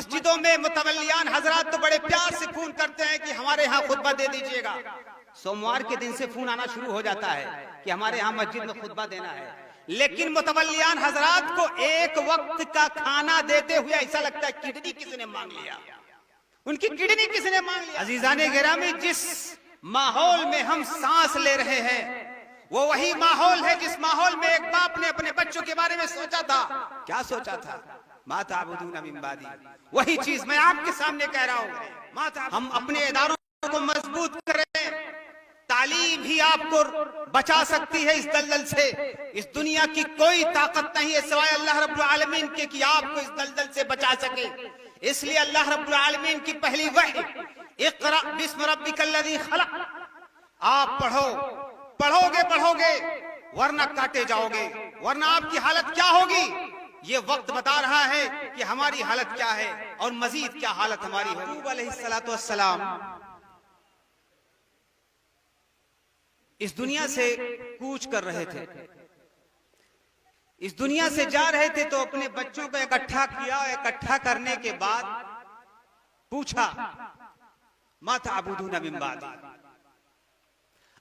मस्जिदों में मुतवल्लियान हजरात तो बड़े प्यार से फोन करते हैं कि हमारे यहाँ खुतबा दे दीजिएगा। सोमवार के दिन से फोन आना शुरू हो जाता है कि हमारे यहाँ मस्जिद में खुतबा देना है, लेकिन मुतवल्लियान हजरात को एक वक्त का खाना देते हुए ऐसा लगता है किडनी किसी ने मांग लिया, उनकी किडनी किसी ने मांग लिया। अजीजाने गिरामी, जिस माहौल में हम सांस ले रहे हैं वो वही माहौल है जिस माहौल में एक बाप ने अपने बच्चों के बारे में सोचा था। क्या सोचा था? मा ताबुदून मिन बादी। वही चीज मैं आपके सामने कह रहा हूँ। हम अपने इदारों को मजबूत करें, तालीम ही आपको बचा सकती है इस दलदल से। इस दुनिया की कोई ताकत नहीं है सिवाय अल्लाह रब्बुल आलमीन के कि आपको इस दलदल से बचा सके। इसलिए अल्लाह रब्बुल आलमीन की पहली वही इक़रा बिस्म रब्बिकल्लज़ी खलक़। आप पढ़ोगे वरना काटे जाओगे, वरना आपकी हालत क्या होगी ये वक्त बता रहा है कि हमारी हालत क्या है और मजीद क्या हालत हमारी होगी। याकूब अलैहिस्सलातु वस्सलाम इस दुनिया से कूच कर रहे थे, इस दुनिया से जा रहे थे तो अपने बच्चों को इकट्ठा किया। इकट्ठा करने के बाद पूछा, मा ताबुदून मिन बादी,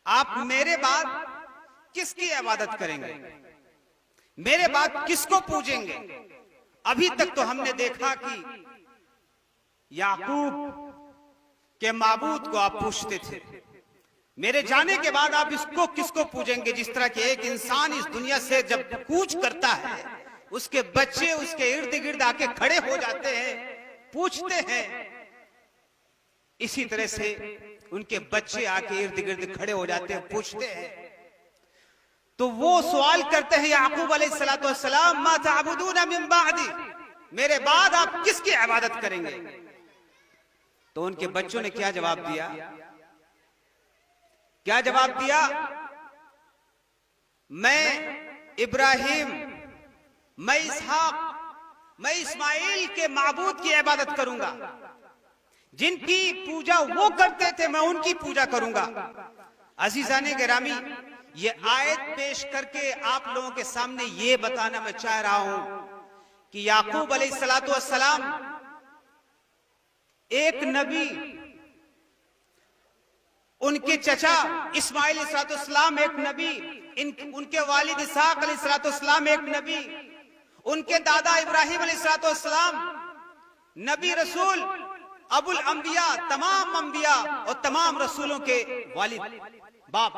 आप मेरे बाद किसकी इबादत करेंगे, मेरे बाद किसको पूजेंगे? अभी तक तो हमने देखा कि याकूब के माबूद को आप पूछते थे, मेरे जाने के बाद आप इसको किसको पूजेंगे? जिस तरह के एक इंसान इस दुनिया से जब कूच करता है उसके बच्चे उसके इर्द गिर्द आके खड़े हो जाते हैं, पूछते हैं, इसी तरह से उनके बच्चे आके इर्द गिर्द खड़े हो जाते हैं, पूछते हैं। तो वो सवाल करते हैं याकूब अलैहिस्सलातु वस्सलाम, मा ताबुदून मिन बादी, मेरे बाद आप किसकी इबादत करेंगे? तो उनके बच्चों ने क्या जवाब दिया? क्या जवाब दिया? मैं इब्राहिम, मैं इसहाक, मैं इस्माइल के माबूद की इबादत करूंगा। जिनकी पूजा वो करते थे मैं उनकी पूजा करूंगा। अजीजाने गिरामी, ये आयत पेश करके आप लोगों के सामने ये बताना मैं चाह रहा हूं कि याकूब अलैहिस्सलातु वस्सलाम एक नबी, उनके चचा इस्माइल अलैहिस्सलाम एक नबी, उनके वालिद इसहाक अलैहिस्सलाम एक नबी, उनके दादा इब्राहिम अलैहिस्सलाम नबी रसूल अबुल अंबिया, तमाम अंबिया और तमाम रसूलों के वालिद बाप।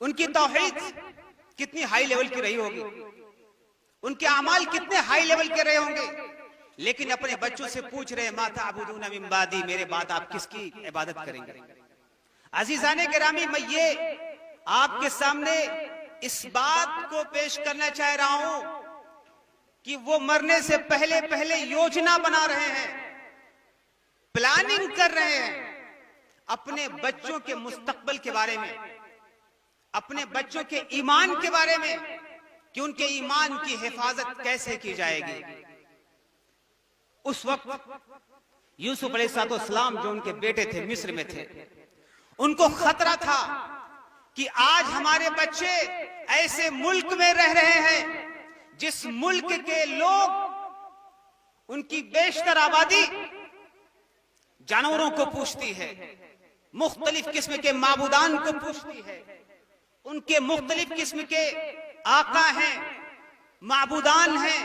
उनकी तौहीद कितनी हाई लेवल की रही होगी, उनके अमाल कितने हाई लेवल के रहे होंगे, लेकिन अपने बच्चों से पूछ रहे मा ताबुदून मिन बादी, मेरे बाद आप किसकी इबादत करेंगे? अजीजाने गिरामी, मैं ये आपके सामने इस बात को पेश करना चाह रहा हूं कि वो मरने से पहले पहले योजना बना रहे हैं, प्लानिंग कर रहे हैं अपने बच्चों के मुस्तकबिल के बारे में, अपने बच्चों के ईमान के बारे में कि उनके ईमान की हिफाजत कैसे की जाएगी। उस वक्त यूसुफ अलैहिस्सलाम जो उनके बेटे थे, मिस्र में थे, उनको खतरा था कि आज हमारे बच्चे ऐसे मुल्क में रह रहे हैं जिस मुल्क के लोग, उनकी बेशतर आबादी जानवरों को पूछती है, मुख्तलिफ किस्म के माबूदान को पूछती है, उनके मुख्तलिफ किस्म के आका हैं, माबूदान हैं,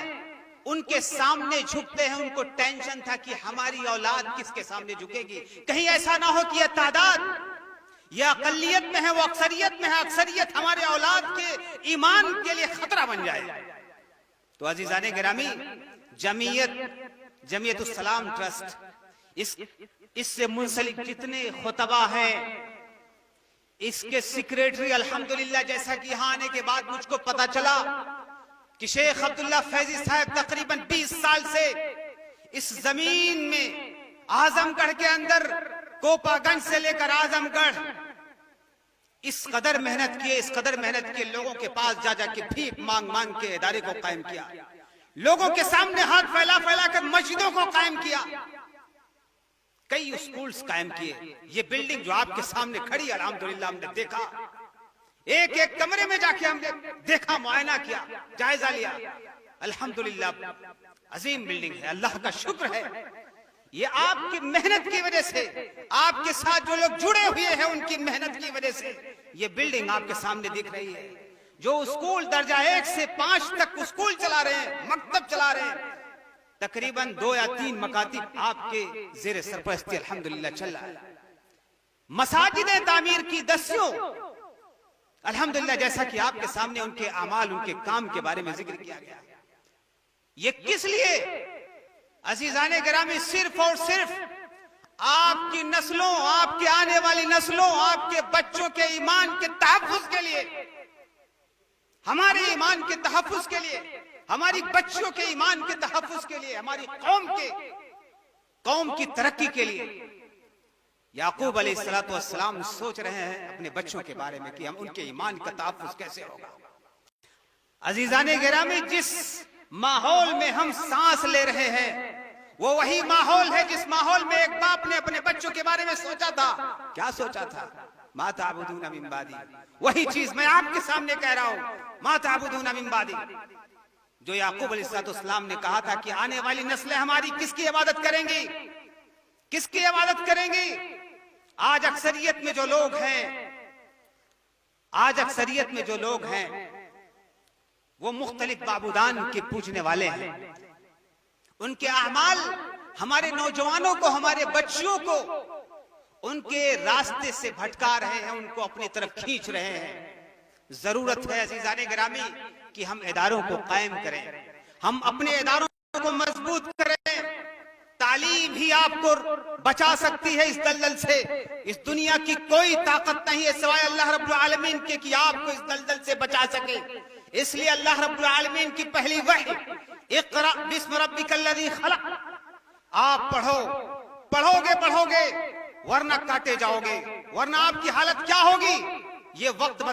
उनके सामने झुकते हैं। उनको टेंशन था कि हमारी औलाद किसके सामने झुकेगी, कहीं ऐसा ना हो कि यह तादाद या अकलियत में है वो अक्सरियत में है, अक्सरियत हमारे औलाद के ईमान के लिए खतरा बन जाए। तो अजीजाने गिरामी, जमीयत उस सलाम ट्रस्ट, इससे मुंसलिक जितने खुतबा हैं, इसके सेक्रेटरी अल्हम्दुलिल्लाह, जैसा कि यहाँ आने के बाद मुझको पता चला कि शेख अब्दुल्ला फैजी साहब तकरीबन 20 साल से इस जमीन में आजमगढ़ के अंदर, कोपागंज से लेकर आजमगढ़, इस कदर मेहनत किए, इस कदर मेहनत किए, लोगों के पास जा जाके भीख मांग मांग के इदारे को कायम किया, लोगों के सामने हाथ फैला फैला कर मस्जिदों को कायम किया, कई स्कूल्स कायम किए। ये बिल्डिंग जो आपके सामने खड़ी है अल्हम्दुलिल्लाह, हमने देखा, एक एक कमरे में जाके हमने देखा, मुआयना किया, जायजा लिया। अल्हम्दुलिल्लाह अजीम बिल्डिंग है, अल्लाह का शुक्र है। ये आपकी मेहनत की वजह से, आपके साथ जो लोग जुड़े हुए हैं उनकी मेहनत की वजह से ये बिल्डिंग आपके सामने दिख रही है। जो स्कूल दर्जा 1 से 5 तक स्कूल चला रहे हैं, मकतब चला रहे हैं, तकरीबन 2 या 3 मकातिब आपके जेर सरपरस्ती अल्हम्दुलिल्लाह चल रहा है। मसाजिदें तामीर की 10 अल्हम्दुलिल्लाह, जैसा कि आपके सामने उनके अमाल, उनके काम के बारे में जिक्र किया गया। ये किस लिए अजीजाने गिरामी? सिर्फ और सिर्फ आपकी नस्लों, आपके आने वाली नस्लों, आपके बच्चों के ईमान के तहफ्फुज के लिए, हमारे ईमान के तहफ्फुज के लिए, हमारी बच्चों के ईमान के तहफ्फुज के लिए, हमारी कौम की तरक्की के लिए याकूब अलैहिस्सलातु वस्सलाम सोच रहे हैं अपने बच्चों के बारे में कि हम उनके ईमान का तहफ्फुज कैसे होगा। अजीजाने गिरामी, जिस माहौल में हम सांस ले रहे हैं वो वही माहौल है जिस माहौल में एक बाप ने अपने बच्चों के बारे में सोचा था। क्या सोचा था? मा ताबुदून मिन बादी। वही चीज मैं आपके सामने कह रहा हूं, मा ताबुदून मिन बादी, जो याकूब अलैहिस्सलाम ने कहा था कि आने वाली नस्लें हमारी किसकी इबादत करेंगी, किसकी इबादत करेंगी। आज अक्सरियत में जो लोग हैं, आज अक्सरियत में जो लोग हैं वो मुख्तलिफ बाबूदान के पूजने वाले हैं। उनके अमाल हमारे नौजवानों को, हमारे बच्चियों को उनके रास्ते से भटका रहे हैं, उनको अपनी तरफ खींच रहे हैं। जरूरत है अजीजाने गिरामी कि हम इदारों को कायम करें, हम अपने इदारों को मजबूत करें। तालीम ही आपको बचा सकती है इस दलदल से। इस दुनिया की कोई ताकत नहीं है सिवाय अल्लाह रब्बुल आलमीन के कि आपको इस दलदल से बचा सके। इसलिए अल्लाह रब्बुल आलमीन की पहली वही इक़रा बिस्म रब्बिकल्लज़ी खलक़। आप पढ़ोगे वरना काटे जाओगे, वरना आपकी हालत क्या होगी ये वक्त बता